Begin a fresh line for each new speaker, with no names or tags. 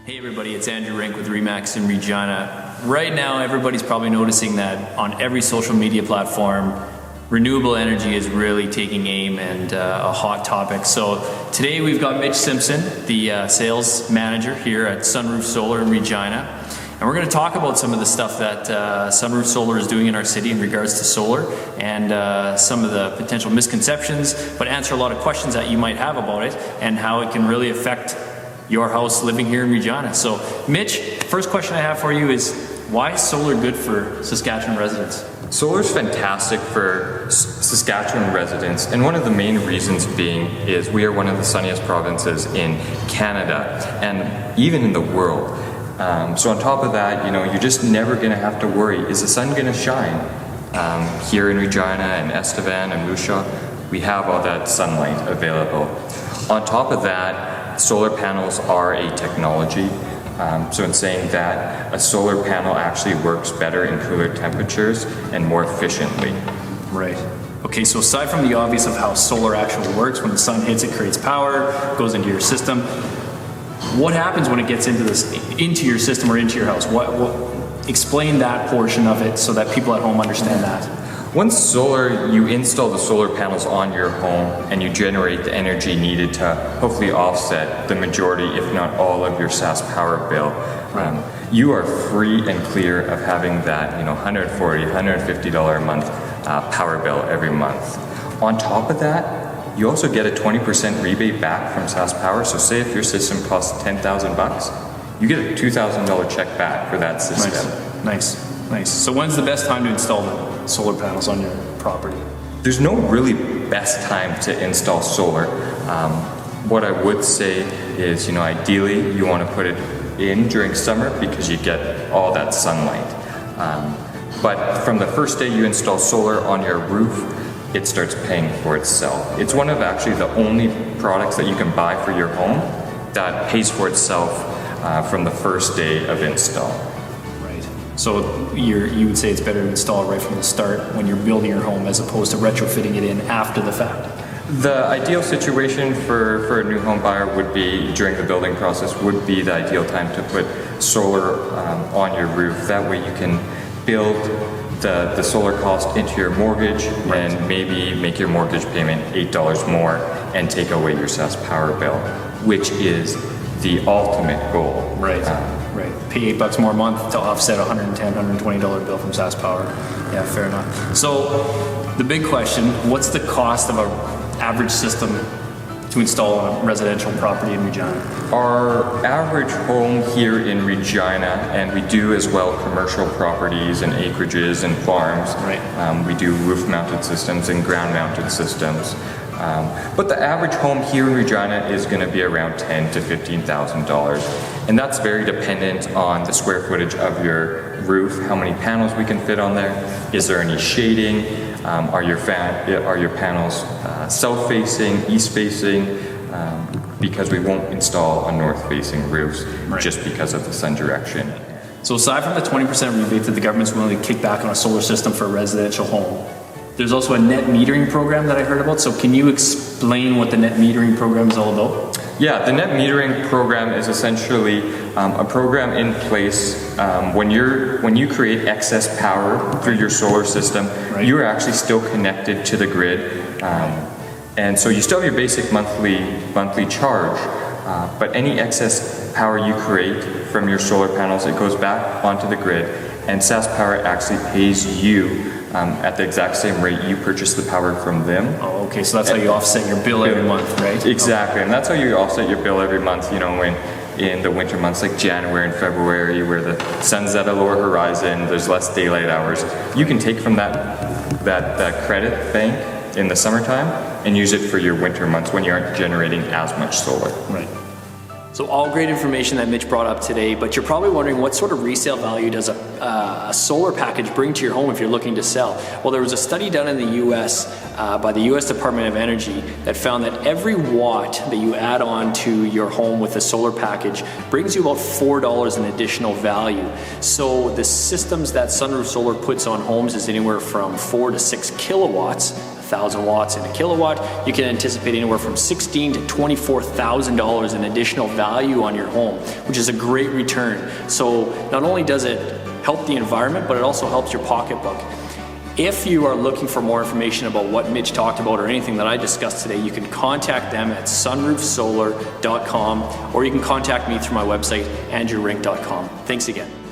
Hey everybody, it's Andrew Rink with Remax in Regina. Right now, everybody's probably noticing that on every social media platform, renewable energy is really taking aim and a hot topic. So today we've got Mitch Simpson, the sales manager here at Sunroof Solar in Regina. And we're going to talk about some of the stuff that Sunroof Solar is doing in our city in regards to solar and some of the potential misconceptions, but answer a lot of questions that you might have about it and how it can really affect your house living here in Regina. So Mitch, first question I have for you is, why is solar good for Saskatchewan residents?
Solar is fantastic for Saskatchewan residents, and one of the main reasons being is we are one of the sunniest provinces in Canada and even in the world. So on top of that, you're just never going to have to worry, is the sun going to shine? Here in Regina and Estevan and Moose Jaw, we have all that sunlight available. On top of that, solar panels are a technology. So in saying that, a solar panel actually works better in cooler temperatures and more efficiently.
Right. Okay, so aside from the obvious of how solar actually works, when the sun hits, it creates power, goes into your system. What happens when it gets into your system or into your house? Explain that portion of it so that people at home understand that.
Once you install the solar panels on your home and you generate the energy needed to hopefully offset the majority, if not all, of your SAS power bill, you are free and clear of having that $140, $150 a month power bill every month. On top of that, you also get a 20% rebate back from SAS Power. So say if your system costs $10,000, you get a $2,000 check back for that system.
Nice. So when's the best time to install the solar panels on your property?
There's no really best time to install solar. What I would say is, ideally you want to put it in during summer because you get all that sunlight. But from the first day you install solar on your roof, it starts paying for itself. It's one of actually the only products that you can buy for your home that pays for itself from the first day of install.
So you would say it's better to install it right from the start when you're building your home as opposed to retrofitting it in after the fact?
The ideal situation for a new home buyer would be during the building process would be the ideal time to put solar on your roof. That way you can build the solar cost into your mortgage and maybe make your mortgage payment $8 more and take away your SAS power bill, which is the ultimate goal.
Right. Pay $8 more a month to offset a $110, $120 bill from SAS Power. Yeah, fair enough. So the big question, what's the cost of an average system to install on a residential property in Regina?
Our average home here in Regina, and we do as well commercial properties and acreages and farms. We do roof-mounted systems and ground-mounted systems. But the average home here in Regina is going to be around $10,000 to $15,000. And that's very dependent on the square footage of your roof, how many panels we can fit on there, is there any shading, are your panels south-facing, east-facing, because we won't install on north-facing roofs just because of the sun direction.
So aside from the 20% rebate that the government's willing to kick back on a solar system for a residential home, there's also a net metering program that I heard about. So can you explain what the net metering program is all about?
Yeah, the net metering program is essentially a program in place when you create excess power through your solar system, you are actually still connected to the grid. And so you still have your basic monthly charge, but any excess power you create from your solar panels, it goes back onto the grid, and SAS Power actually pays you at the exact same rate you purchase the power from them.
Oh, okay, so that's how you offset your bill every month, right?
Exactly, and that's how you offset your bill every month, when in the winter months like January and February where the sun's at a lower horizon, there's less daylight hours, you can take from that credit bank in the summertime and use it for your winter months when you aren't generating as much solar.
Right. So all great information that Mitch brought up today, but you're probably wondering what sort of resale value does a solar package bring to your home if you're looking to sell? Well, there was a study done in the US by the US Department of Energy that found that every watt that you add on to your home with a solar package brings you about $4 in additional value. So the systems that Sunroof Solar puts on homes is anywhere from 4 to 6 kilowatts.
1,000 watts in a kilowatt, you can anticipate anywhere from $16,000 to $24,000 in additional value on your home, which is a great return. So not only does it help the environment, but it also helps your pocketbook. If you are looking for more information about what Mitch talked about or anything that I discussed today, you can contact them at sunroofsolar.com, or you can contact me through my website, andrewrink.com. Thanks again.